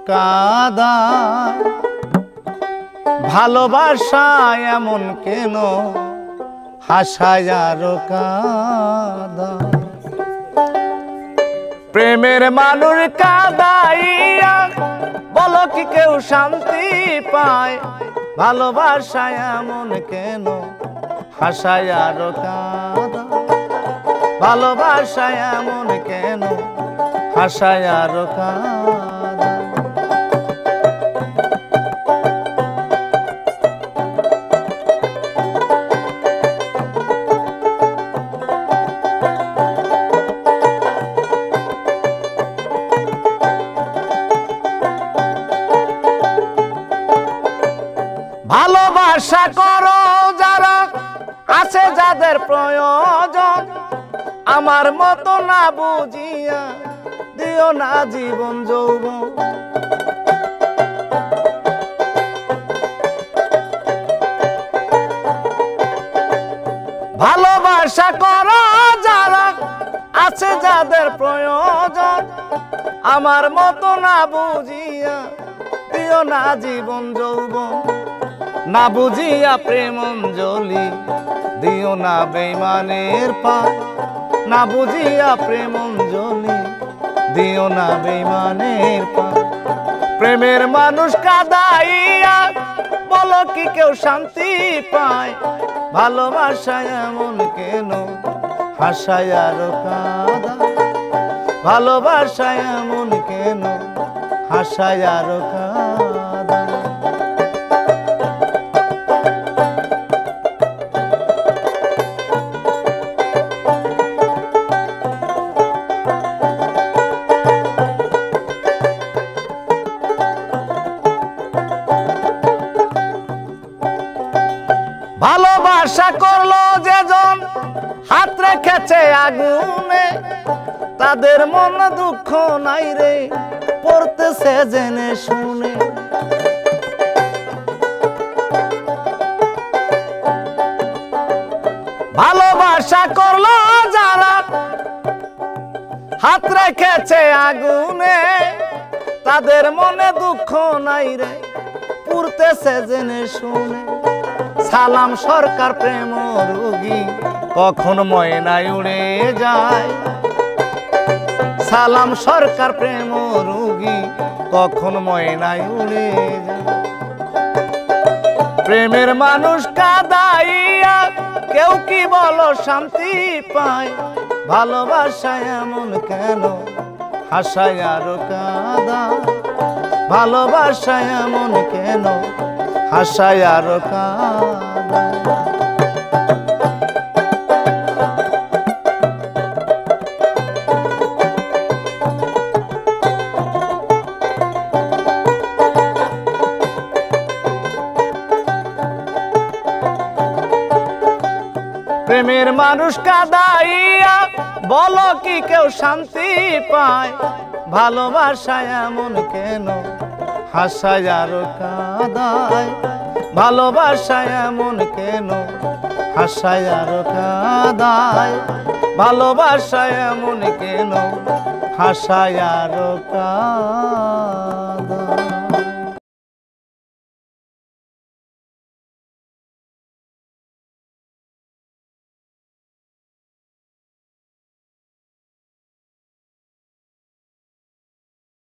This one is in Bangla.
কাদা ভালোবাসা এমন কেন হাসায় আর কাদা প্রেমের মানুষ কাদাইয়া বলো কি কেউ শান্তি পায় ভালোবাসা এমন কেন হাসায় আর কাদা ভালোবাসা এমন কেন হাসায় আর কাদা ভালোবাসা করো যারা আছে যাদের প্রয়োজন আমার মতো না বুঝিয়া দিও না জীবন যৌবন ভালোবাসা করো যারা আছে যাদের প্রয়োজন আমার মতো না বুঝিয়া দিও না জীবন যৌবন না বুঝিয়া প্রেম অঞ্জলি দিও না বেঈমানের পায় না বুঝিয়া প্রেম অঞ্জলি দিও না বেঈমানের পায় প্রেমের মানুষ কাদাইয়া বলো কি কেউ শান্তি পায় ভালোবাসা এমন কেন হাসায় আর কাদা ভালোবাসা এমন কেন হাসায় আর কাদা ভালোবাসা করলো যেজন হাত রেখেছে আগুনে তাদের মন দুঃখ নাই রে পড়তেছে জেনে শুনে ভালোবাসা করলো যারা হাত রেখেছে আগুনে তাদের মনে দুঃখ নাই রে পড়তেছে জেনে শুনে সালাম সরকার প্রেম রোগী কখন ময়নায় উড়ে যায় সালাম সরকার প্রেম রোগী কখন ময়নায় উড়ে যায় প্রেমের মানুষ কাদাইয়া কেউ কি বলো শান্তি পায় ভালোবাসা এমন কেন হাসায় আর কাদা ভালোবাসা এমন কেন হাসায় আর কাদা প্রেমের মানুষ কাদাইয়া বলো কি কেউ শান্তি পায় ভালোবাসা এমন কেন হাসায় আর কাদায় ভালোবাসা এমন কেন হাসায় আর কাদায় ভালোবাসা এমন কেন হাসায় আর কাদায়